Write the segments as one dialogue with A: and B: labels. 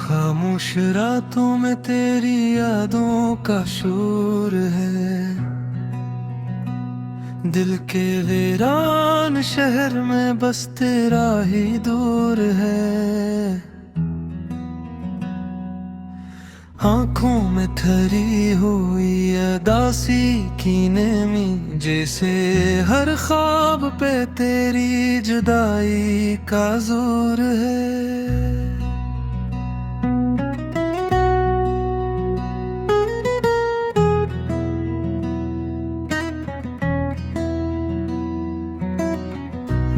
A: खामोश रातों में तेरी यादों का शोर है। दिल के वीरान शहर में बस तेरा ही दूर है। आंखों में ठहरी हुई अदासी की नेमी, जैसे हर ख्वाब पे तेरी जुदाई का जोर है।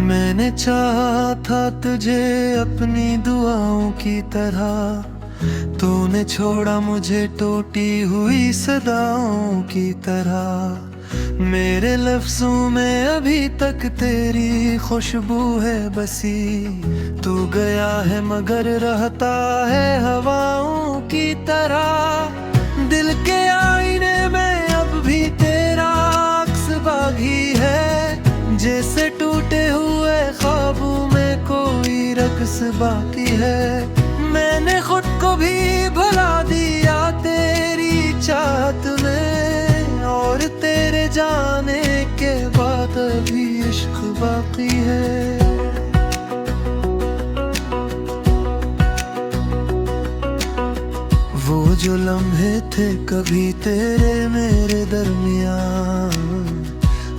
A: मैंने चाहा था तुझे अपनी दुआओं की तरह, तूने छोड़ा मुझे टूटी हुई सदाओं की तरह। मेरे लफ्जों में अभी तक तेरी खुशबू है बसी, तू गया है मगर रहता है हवाओं की तरह। दिल के आईने में अब भी तेरा अक्स बागी है, जैसे टूटे हुए ख्वाबों में कोई रक्स बाकी है। मैंने खुद को भी भुला दिया तेरी चाहत में, और तेरे जाने के बाद भी इश्क बाकी है। वो जो लम्हे थे कभी तेरे मेरे दरमियान,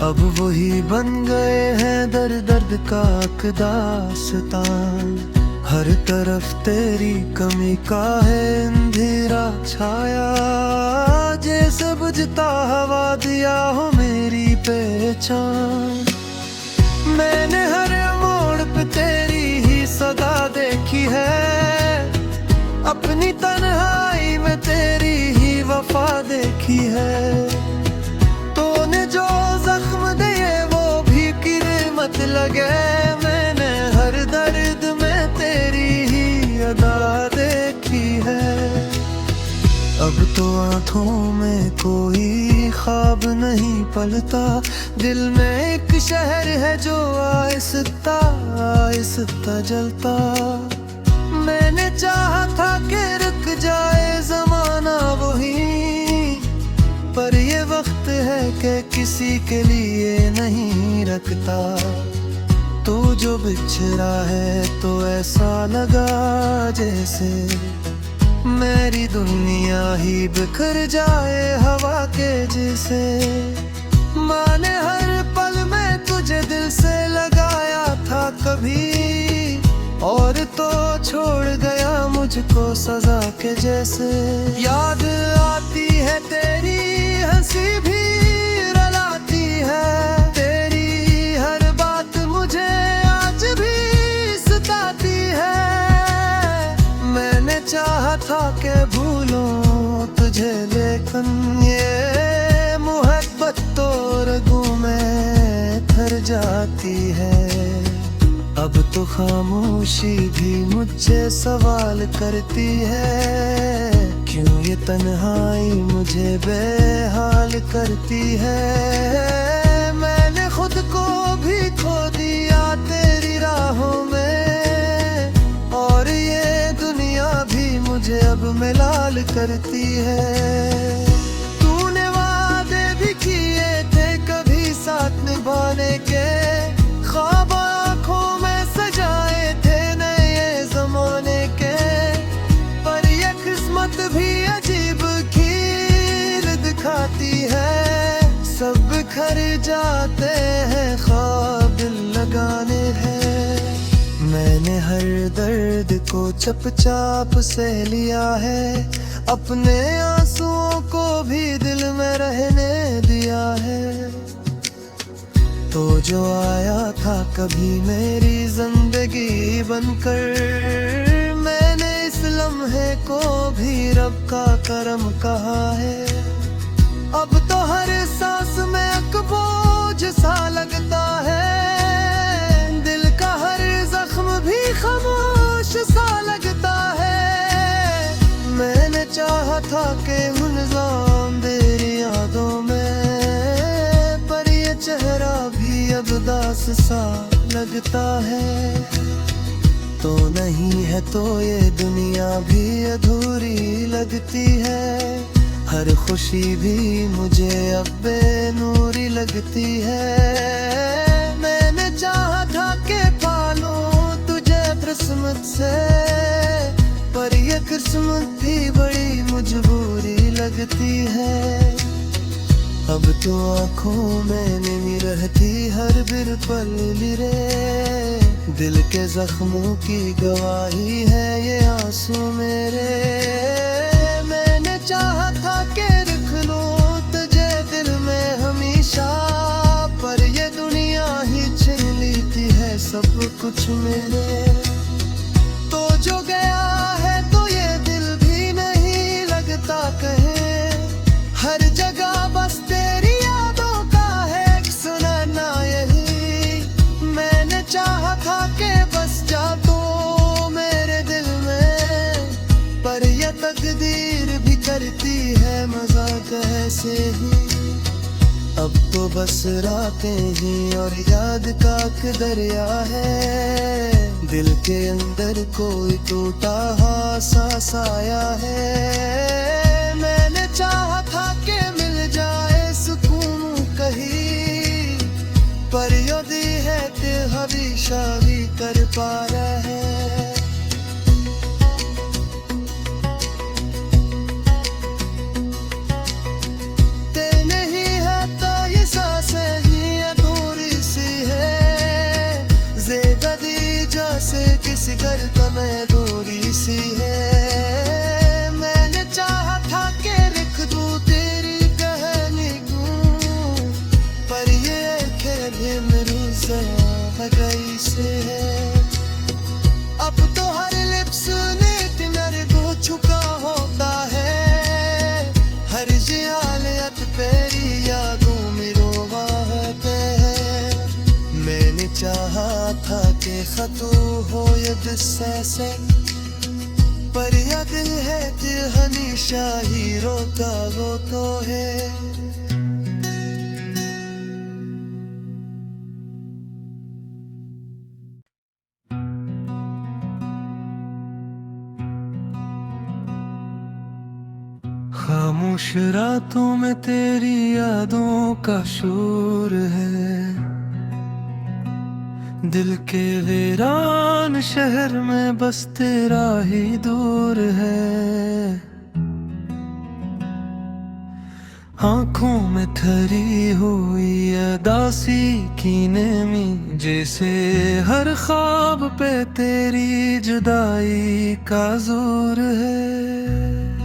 A: अब वही बन गए हैं दर दर्द का दास्तान। हर तरफ तेरी कमी का है अंधेरा छाया, जैसे बुझता हवा दिया हो मेरी पहचान। मैंने हर मोड़ पे तेरी ही सदा देखी है, अपनी तन्हाई में तेरी ही वफा देखी है। तूने जो जख्म दिए वो भी कीमत लगे, मैंने हर दर्द में तेरी ही अदा देखी है। अब तो आंखों में कोई ख्वाब नहीं पलता, दिल में एक शहर है जो आहिस्ता आहिस्ता जलता। मैंने चाहा था कि रुक जाए जमाना वही, पर ये वक्त है कि किसी के लिए नहीं रखता। तू जो बिछड़ा है तो ऐसा लगा जैसे मेरी दुनिया ही बिखर जाए हवा के जैसे। माने हर पल में तुझे दिल से लगाया था कभी, और तो छोड़ गया मुझको सजा के जैसे। याद आती है तेरी हंसी भी रुलाती है, तेरी हर बात मुझे आज भी सताती है। मैंने चाहा था कि भूलूं तुझे, लेकिन ये मोहब्बत तो रगों में ठहर जाती है। अब तो खामोशी भी मुझसे सवाल करती है, क्यों ये तन्हाई मुझे बेहाल करती है। मैंने खुद को भी खो दिया तेरी राहों में, और ये दुनिया भी मुझे अब मलाल करती है। तूने वादे भी किए थे कभी साथ निभाने के, ख्वाब आँखों में सजाए थे नए जमाने के। पर ये किस्मत भी अजीब खीर दिखाती है, सब बिखर जाते हैं ख्वाब दिल लगाने हैं। मैंने हर दर्द को चुपचाप से लिया है, अपने आंसुओं को भी दिल में रहने दिया है। तो जो आया था कभी मेरी जिंदगी बनकर, मैंने इस लम्हे को भी रब का करम कहा है। अब तो हर सांस में एक बोझ सा लगता है, दिल का हर जख्म भी खामोश सा लगता है। मैंने चाहा था कि मुल्ज़ाम तेरी यादों में, पर ये चेहरा भी अब उदास सा लगता है। तो नहीं है तो ये दुनिया भी अधूरी लगती है। हर खुशी भी मुझे अब बेनूरी लगती है। मैंने चाहा था कि पालूं तुझे किस्मत से, पर ये किस्मत भी बड़ी मजबूरी लगती है। अब तो आँखों में नहीं रहती हर बिरपल रे, दिल के जख्मों की गवाही है ये आंसू मेरे। मैंने चाहा था कि रख लूं तुझे दिल में हमेशा, पर ये दुनिया ही छीन लेती है सब कुछ मेरे। तो जो गया है तो ये दिल भी नहीं लगता कहे, हर जगह बस तेरी यादों का है एक सुनाना यही। मैंने चाहा था कि बस जा तो मेरे दिल में, पर यह तकदीर भी करती है मजाक ऐसे ही। अब तो बस रातें ही और याद का एक दरिया है, दिल के अंदर कोई टूटा सा साया है। मैंने चाहा था कि मिल जाए सुकून कहीं, पर यदि है कि हमेशा भी कर पा रहे हैं। से किसी घर का मैं दूरी सी है। मैंने चाहा था कि लिख दूं तेरी कहानी को, पर ये खेल मेरी जरा गई से है। अब तो हर लिप्स ने डिनर को छुका होता है, हर जियालत पेरी यादों में रोवाते हैं। मैंने चाहा था कि खतू हो यद से, पर याद है कि हमेशा ही रोता वो तो है। खामोश रातों में तेरी यादों का शोर है, दिल के वीरान शहर में बस तेरा ही दूर है। आँखों में ठहरी हुई अदासी की नेमी, जैसे हर ख्वाब पे तेरी जुदाई का जोर है।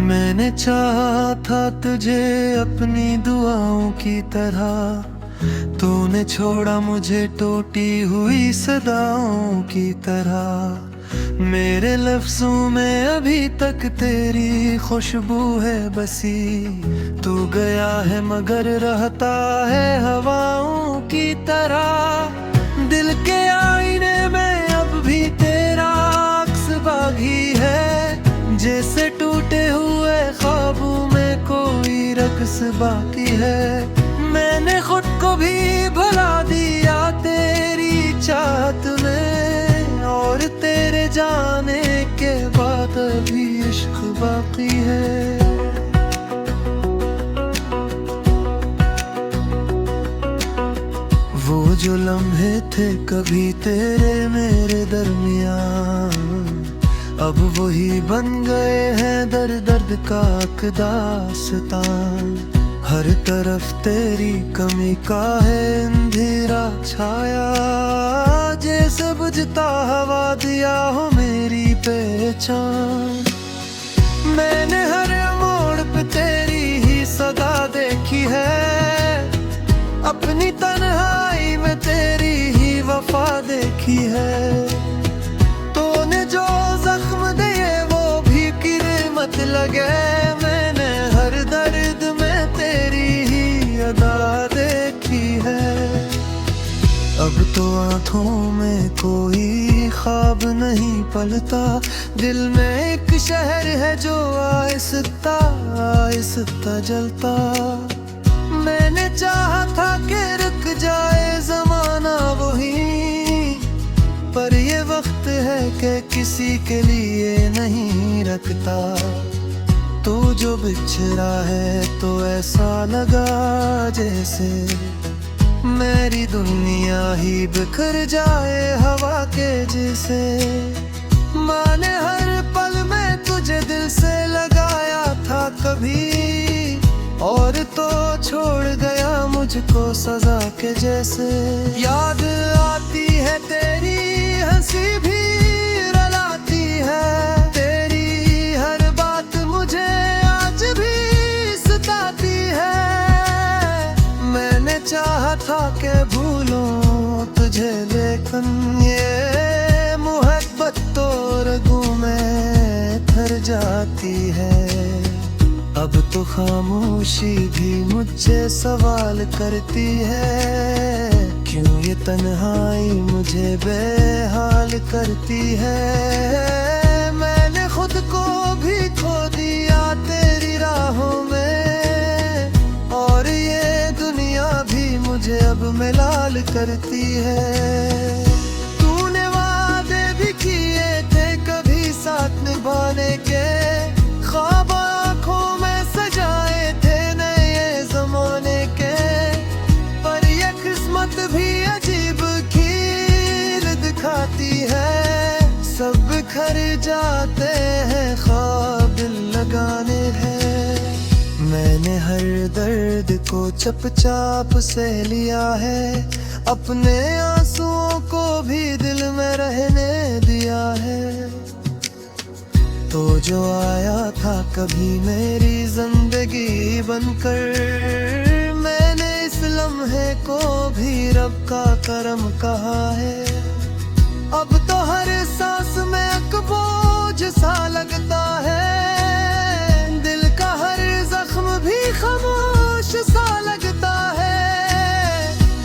A: मैंने चाहा था तुझे अपनी दुआओं की तरह, तूने छोड़ा मुझे टूटी हुई सदाओं की तरह। मेरे लफ्जों में अभी तक तेरी खुशबू है बसी, तू गया है मगर रहता है हवाओं की तरह। दिल के आईने में अब भी तेरा अक्स बागी है, जैसे टूटे हुए ख्वाबों में कोई रक्स बाकी है। मैंने खुद को भी भुला दिया तेरी चाहत में, और तेरे जाने के बाद अभी इश्क बाकी है। वो जो लम्हे थे कभी तेरे मेरे दरमियान, अब वही बन गए हैं दर्द दर्द का दास्तां। हर तरफ तेरी कमी का है अंधेरा छाया, जैसे बुझता हवा दिया हो मेरी पहचान। मैंने हर मोड़ पे तेरी ही सदा देखी है, अपनी तन्हाई में तेरी ही वफा देखी है। तूने जो जख्म दिए वो भी कीमत लगे, मैंने हर दर्द में तेरी ही अदा देखी है। अब तो तो आंखों में कोई ख्वाब नहीं पलता, दिल में एक शहर है जो आहिस्ता आहिस्ता जलता। मैंने चाहा था कि रुक जाए जमाना वही, पर ये वक्त है कि किसी के लिए नहीं रखता। तो जो बिछड़ा है तो ऐसा लगा जैसे मेरी दुनिया ही बिखर जाए हवा के जैसे। माने हर पल में तुझे दिल से लगाया था कभी, और तो छोड़ गया मुझको सजा के जैसे। याद आती है तेरी हंसी भी रुलाती है, तेरी हर बात मुझे आज भी सताती है। मैंने चाहा था कि भूलूं तुझे, लेकिन ये मोहब्बत तो रगों में ठहर जाती है। अब तो खामोशी भी मुझसे सवाल करती है, क्यों ये तन्हाई मुझे बेहाल करती है। मैंने खुद को भी खो दिया तेरी राहों में, और ये दुनिया भी मुझे अब मलाल करती है। तूने वादे भी किए थे कभी साथ निभाने के, ख्वाब आँखों में सजाए थे नए जमाने के, पर ये किस्मत भी अजीब खीर दिखाती है। सब बिखर जाते हैं ख्वाब दिल लगाने हैं। मैंने हर दर्द को चुपचाप से लिया है, अपने आंसुओं को भी दिल में रहने दिया है। तो जो आया था कभी मेरी जिंदगी बनकर, मैंने इस लम्हे को भी रब का करम कहा है। अब तो हर सांस में एक बोझ सा लगता है, दिल का हर जख्म भी खामोश सा लगता है।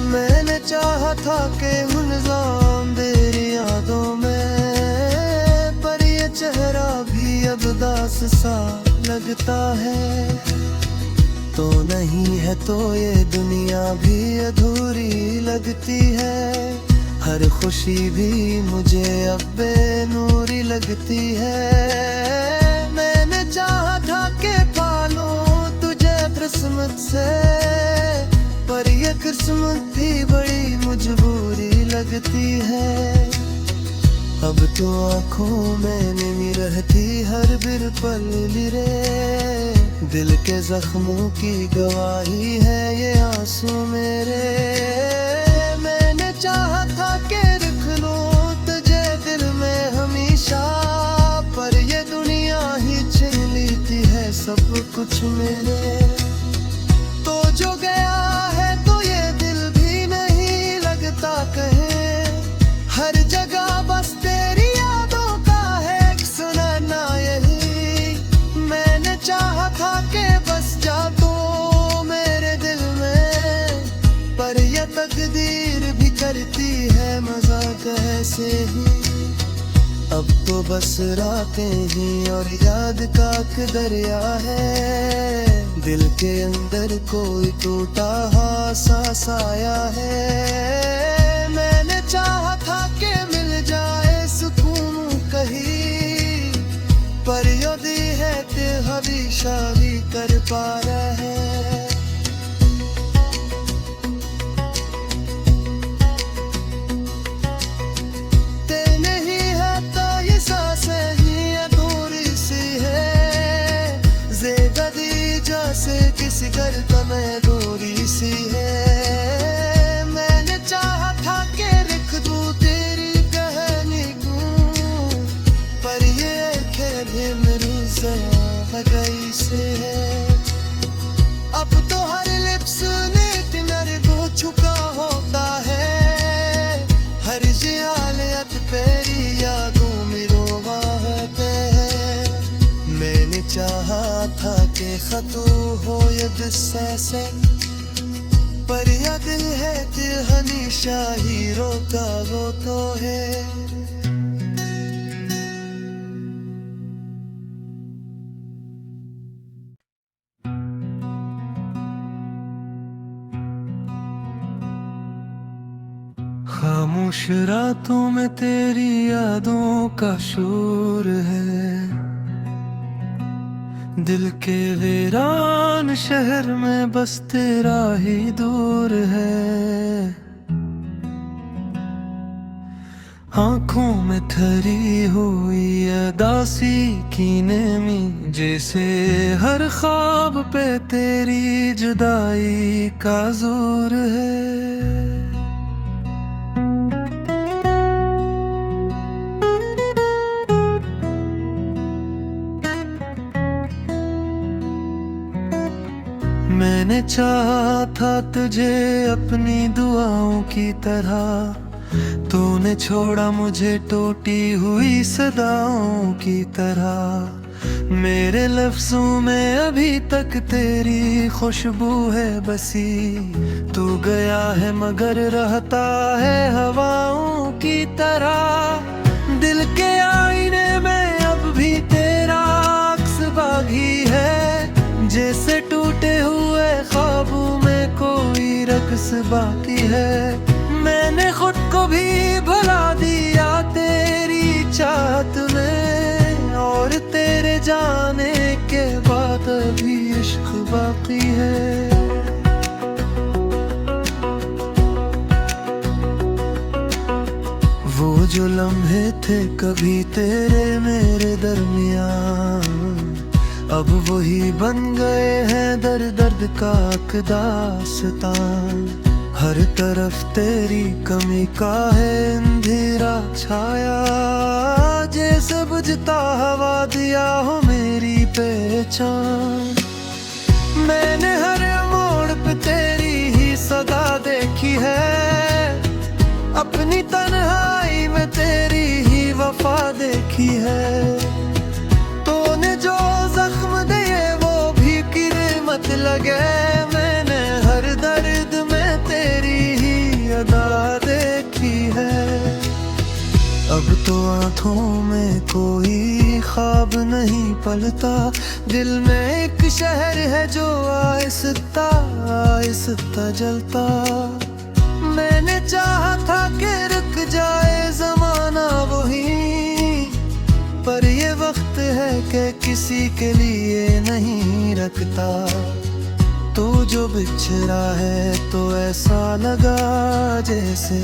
A: मैंने चाहा था कि मुलज़ाम तेरी यादों में, पर ये चेहरा भी अब दास सा लगता है। तो नहीं है तो ये दुनिया भी अधूरी लगती है, हर खुशी भी मुझे अब बेनूरी लगती है। मैंने चाहा था कि पालूं तुझे किस्मत से, पर ये किस्मत भी बड़ी मजबूरी लगती है। अब तो आँखों में नहीं रहती हर बिरपल रे, दिल के जख्मों की गवाही है ये आंसू मेरे। मैंने चाहा था कि रख लूं तुझे दिल में हमेशा, पर ये दुनिया ही छीन लेती है सब कुछ मेरे। तो जो गया है तो ये दिल भी नहीं लगता कहे, हर जगह बस तेरी यादों का है एक सुनाना यही। मैंने चाहा था कि बस जा तू मेरे दिल में, पर यह तकदीर भी करती है मजाक ऐसे ही। अब तो बस रातें ही और याद का एक दरिया है, दिल के अंदर कोई टूटा सा साया है। मैंने चाहा था कि मिल जाए सुकून कहीं, पर यदि है ते हमेशा भी कर पा रहा है। ते नहीं है तो ये सांसें ही अधूरी सी है, ज़िंदगी जैसे किसी घर का मैं दूरी सी है। मैंने चाहा था कि लिख दूं तेरी कहानी को, पर ये खेल मेरी ज़रा गई से है। अब तो हर लिप्स ने डिनर को छुका होता है, हर जियालत तेरी यादों में रोवाते हैं। मैंने चाहा था कि खतू हो ये दिस्से से, पर या दिल है कि हमेशा हीरो का वो तो है। खामोश रातों में तेरी यादों का शोर है, दिल के वीरान शहर में बस तेरा ही दूर है। आंखों में ठहरी हुई अदासी की नेमी, जैसे हर ख्वाब पे तेरी जुदाई का जोर है। मैंने चाहा था तुझे अपनी दुआओं की तरह, तूने छोड़ा मुझे टूटी हुई सदाओं की तरह। मेरे लफ्जों में अभी तक तेरी खुशबू है बसी, तू गया है मगर रहता है हवाओं की तरह। दिल के आईने में अब भी तेरा अक्स बागी है, जैसे टूटे हुए ख्वाबों में कोई रक्स बाकी है। मैंने खुद को भी भुला दिया तेरी चाहत में, और तेरे जाने के बाद भी इश्क बाकी है। वो जो लम्हे थे कभी तेरे मेरे दरमियान, अब वही बन गए हैं दर्द दर्द का दास्तान। हर तरफ तेरी कमी का है अंधेरा छाया, जैसे बुझता हवा दिया हो मेरी पहचान। मैंने हर मोड़ पे तेरी ही सदा देखी है, अपनी तन्हाई में तेरी ही वफा देखी है। तूने जो जख्म दिए वो भी कीमत लगे, मैंने हर दर्द में तेरी ही अदा देखी है। अब तो आंखों में कोई ख्वाब नहीं पलता, दिल में एक शहर है जो आहिस्ता आहिस्ता जलता। मैंने चाहा था कि रुक जाए जमाना वही, पर ये वक्त है कि किसी के लिए नहीं रखता। तू जो बिछड़ा है तो ऐसा लगा जैसे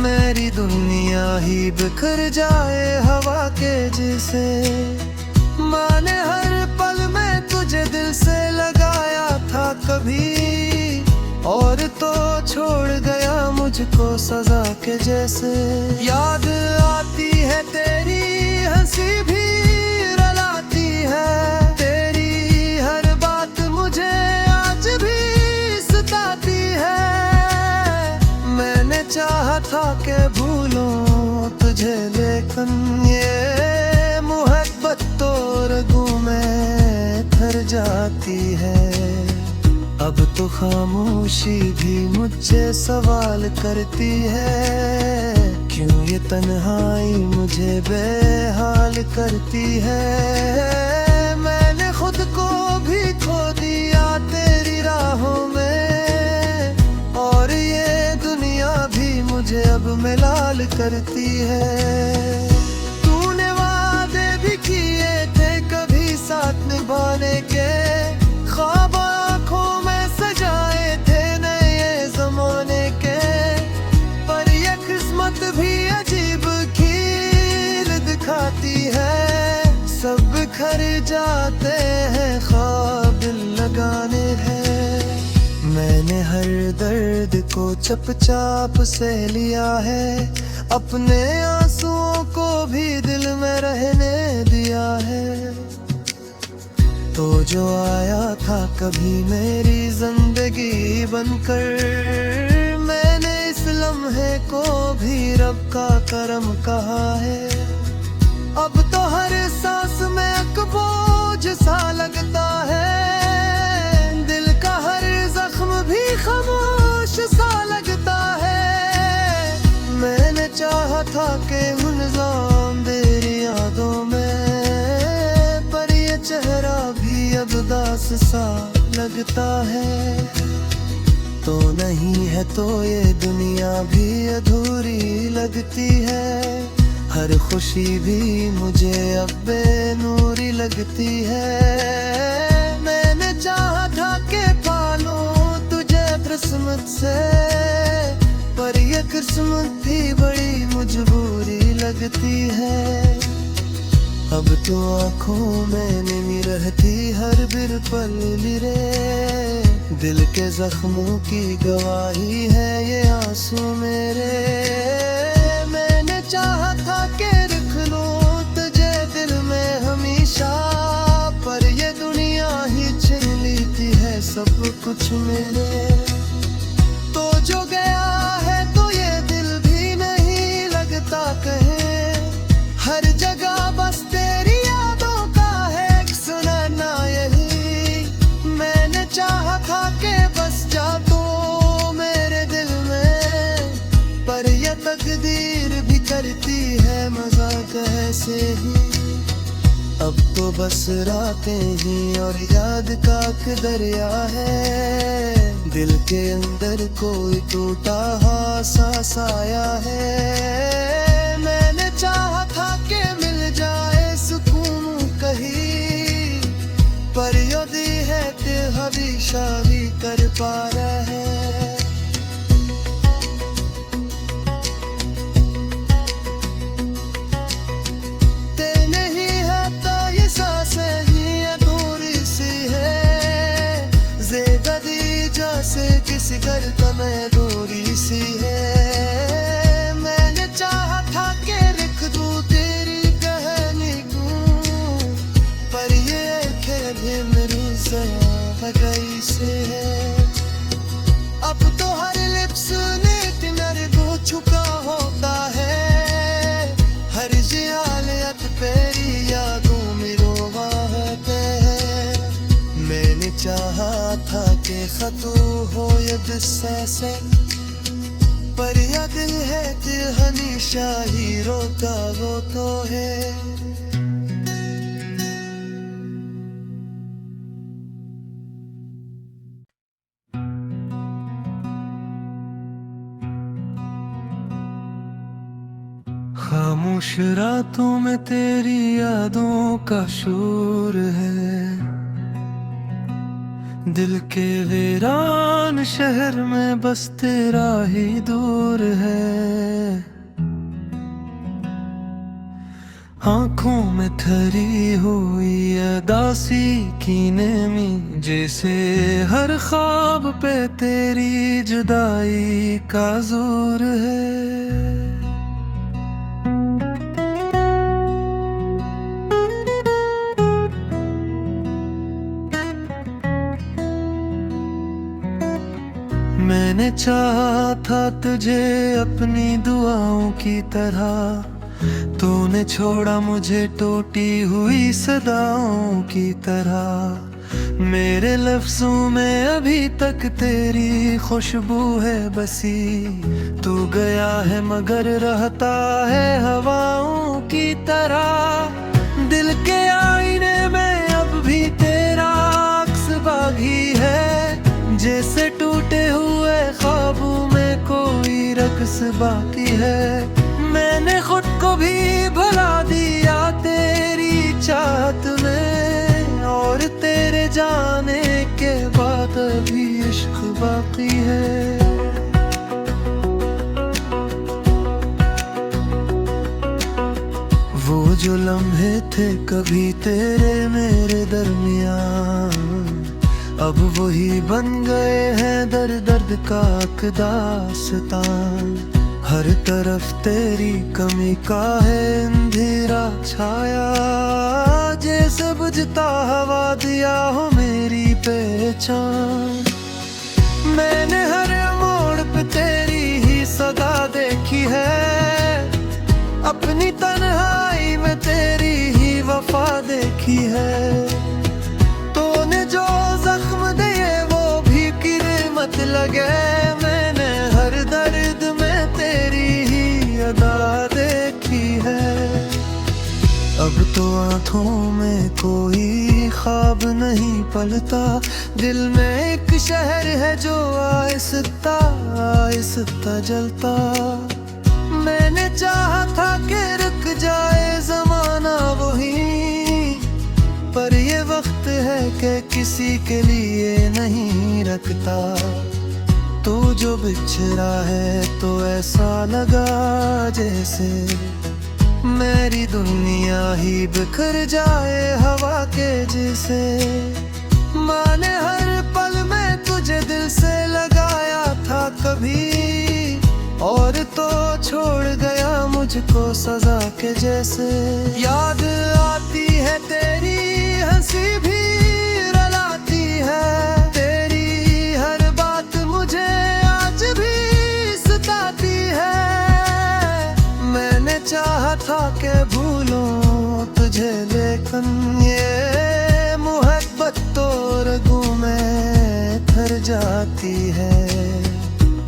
A: मेरी दुनिया ही बिखर जाए हवा के जैसे। माने हर पल में तुझे दिल से लगाया था कभी, और तो छोड़ गया मुझको सजा के जैसे। याद आती है तेरी हंसी भी रुलाती है, तेरी हर बात मुझे आज भी सताती है। मैंने चाहा था कि भूलूं तुझे, लेकिन ये मोहब्बत तो रगों में ठहर जाती है। अब तो खामोशी भी मुझसे सवाल करती है, क्यों ये तन्हाई मुझे बेहाल करती है। मैंने खुद को भी खो दिया तेरी राहों में, और ये दुनिया भी मुझे अब मलाल करती है। तूने वादे भी किए थे कभी साथ निभाने के, ख्वाब आँखों में सजाए थे नए जमाने के। पर ये किस्मत भी अजीब खेल दिखाती है, सब बिखर जाते हैं ख्वाब लगाने हैं। मैंने हर दर्द को चुपचाप से लिया है, अपने आंसुओं को भी दिल में रहने दिया है। तो जो आया था कभी मेरी जिंदगी बनकर, मैंने इस लम्हे को भी रब का करम कहा है। अब तो हर सांस में एक बोझ सा लगता है, दिल का हर जख्म भी सा लगता है। तो नहीं है तो ये दुनिया भी अधूरी लगती है। हर खुशी भी मुझे अब बेनूरी लगती है। मैंने चाहा था कि पालूं तुझे किस्मत से, पर ये किस्मत भी बड़ी मजबूरी लगती है। अब तो आँखों में नहीं रहती हर बिर पल रे, दिल के जख्मों की गवाही है ये आंसू मेरे। मैंने चाहा था कि रख लूं तुझे दिल में हमेशा, पर ये दुनिया ही छीन लेती है सब कुछ मेरे। तो जो गया है तो ये दिल भी नहीं लगता कहे, हर जगह बस तेरी यादों का है एक सुनाना यही। मैंने चाहा था कि बस जा तू मेरे दिल में, पर यह तकदीर भी करती है मजाक ऐसे ही। अब तो बस रातें ही और याद का एक दरिया है, दिल के अंदर कोई टूटा सा साया है। मैंने चाहा था कि मिल जाए सुकून कहीं, पर यदि है कि हमेशा भी कर पा रहा है। से किसी घर का मैं दूरी सी है। मैंने चाहा था कि लिख दूं तेरी कहानी को, पर ये खेल मेरी ज़रा गई से है। अब तो हर लिप्स ने किनारे को छुपा होता है, हर जियालत तेरी यादों में रोवाते हैं। मैंने चाहा था कि खतू हो ये दिस्से से, पर यह दिल है कि हमेशा ही रोता वो तो है। खामोश रातों में तेरी यादों का शोर है, दिल के वीरान शहर में बस तेरा ही दूर है। आँखों में ठहरी हुई अदासी की नेमी, जैसे हर ख्वाब पे तेरी जुदाई का जोर है। मैंने चाहा था तुझे अपनी दुआओं की तरह, तूने छोड़ा मुझे टूटी हुई सदाओं की तरह। मेरे लफ्जों में अभी तक तेरी खुशबू है बसी, तू गया है मगर रहता है हवाओं की तरह। दिल के आईने में अब भी तेरा अक्स बागी है, जैसे टूटे हुए ख्वाबों में कोई रक्स बाकी है। मैंने खुद को भी भुला दिया तेरी चाहत में, और तेरे जाने के बाद अभी इश्क बाकी है। वो जो लम्हे थे कभी तेरे मेरे दरमियान, अब वही बन गए हैं दर्द दर्द का दास्तान। हर तरफ तेरी कमी का है अंधेरा छाया, जैसे बुझता हवा दिया हो मेरी पहचान। मैंने हर मोड़ पे तेरी ही सदा देखी है, अपनी तन्हाई में तेरी ही वफा देखी है। तूने जो जख्म दिए वो भी कीमत लगे, मैंने हर दर्द में तेरी ही अदा देखी है। अब तो आँखों में कोई ख्वाब नहीं पलता, दिल में एक शहर है जो आहिस्ता आहिस्ता जलता। मैंने चाहा था कि रुक जाए जमाना वही, पर ये वक्त है कि किसी के लिए नहीं रखता। तू जो बिछड़ा है तो ऐसा लगा जैसे मेरी दुनिया ही बिखर जाए हवा के जैसे। माने हर पल में तुझे दिल से लगाया था कभी, और तो छोड़ गया मुझको सजा के जैसे। याद आती है तेरी हंसी भी रुलाती है, तेरी हर बात मुझे आज भी सताती है। मैंने चाहा था कि भूलूं तुझे, लेकिन ये मोहब्बत तो रगों में ठहर जाती है।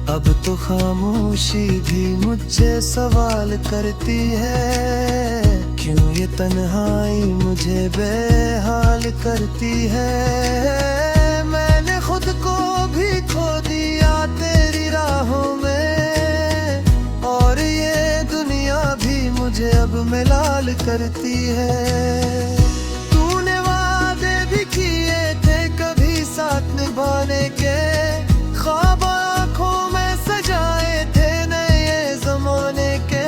A: अब तो खामोशी भी मुझसे सवाल करती है, क्यों ये तन्हाई मुझे बेहाल करती है। मैंने खुद को भी खो दिया तेरी राहों में, और ये दुनिया भी मुझे अब मलाल करती है। तूने वादे भी किए थे कभी साथ निभाने के, ख्वाब आँखों में सजाए थे नए जमाने के,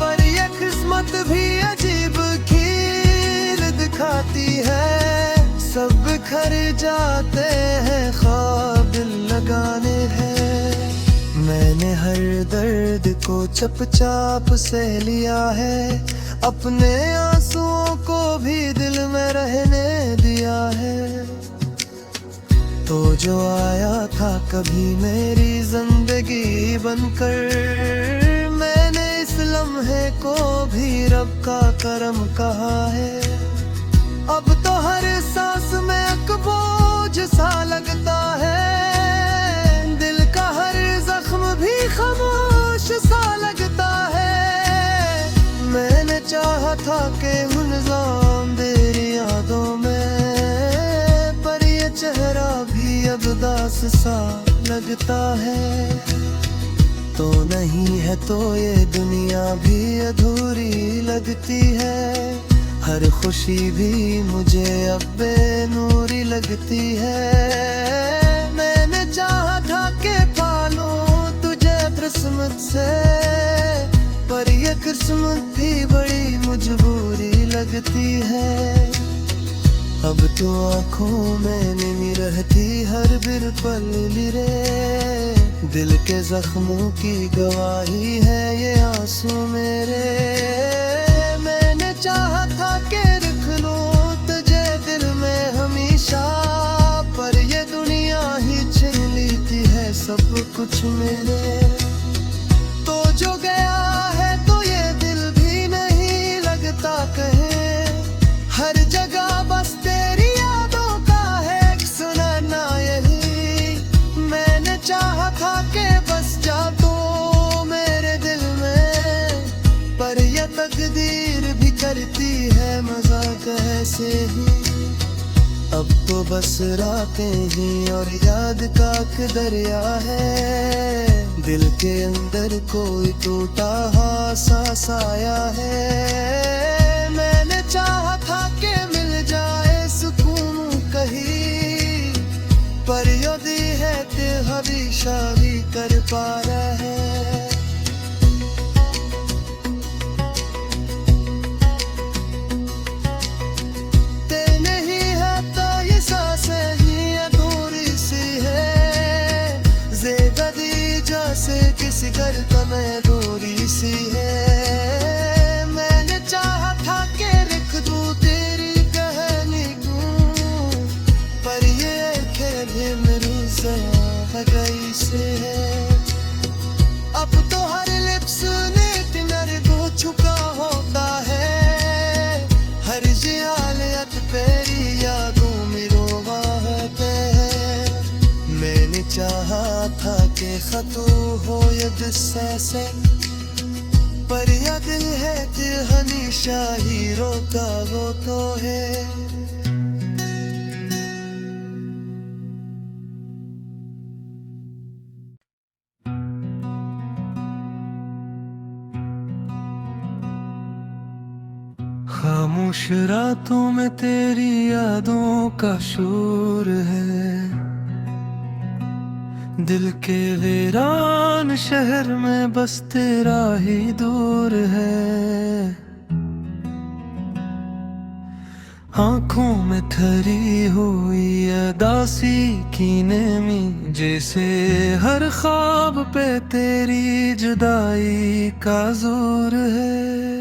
A: पर ये किस्मत भी अजीब खेल दिखाती है। सब बिखर जाते हैं ख्वाब दिल लगाने हैं। मैंने हर दर्द को चुपचाप से लिया है, अपने आंसुओं को भी दिल में रहने दिया है। तो जो आया था कभी मेरी जिंदगी बनकर, मैंने इस लम्हे को भी रब का करम कहा है। अब तो हर सांस में एक बोझ सा लगता है, दिल का हर जख्म भी खामोश सा लगता है। मैंने चाहा था कि मुनजाम तेरी यादों में, पर ये चेहरा भी अब उदास सा लगता है। तो नहीं है तो ये दुनिया भी अधूरी लगती है, हर खुशी भी मुझे अब बेनूरी लगती है। मैंने चाहा था कि पालूं तुझे किस्मत से, पर ये किस्मत भी बड़ी मजबूरी लगती है। अब तो आँखों में नहीं रहती हर बिरपल रे, दिल के जख्मों की गवाही है ये आंसू मेरे। मैंने चाहा था कि रख लूं तुझे दिल में हमेशा, पर ये दुनिया ही छीन लेती है सब कुछ मेरे। तो जो गया है तो ये दिल भी नहीं लगता कहे, हर जगह बस तेरी यादों का है एक सुनाना यही। मैंने चाहा था कि बस जा तू मेरे दिल में, पर यह तकदीर भी करती है मजाक ऐसे ही। अब तो बस रातें ही और याद का एक दरिया है, दिल के अंदर कोई टूटा सा साया है। मैंने चाहा था कि मिल जाए सुकून कहीं, पर यदि है कि हमेशा भी कर पा रहा है। ते नहीं है तो ये सांसें ही अधूरी सी है, ज़ेदगी जैसे किसी घर का मैं दूरी सी है। मैंने चाहा था कि लिख दूं तेरी कहानी को, पर ये खेल मेरी ज़रा गई से है। अब तो हर लिप्स नेटनर को छुपा होता है, हर जियालत पेरी यादों में रोवाते हैं। मैंने चाहा था कि खतू हो ये गुस्से से, पर या दिल है कि हमेशा ही रोता वो तो है। खामोश रातों में तेरी यादों का शोर है, दिल के वीरान शहर में बस तेरा ही दूर है। आंखों में ठहरी हुई अदासी की नेमी, जैसे हर ख्वाब पे तेरी जुदाई का जोर है।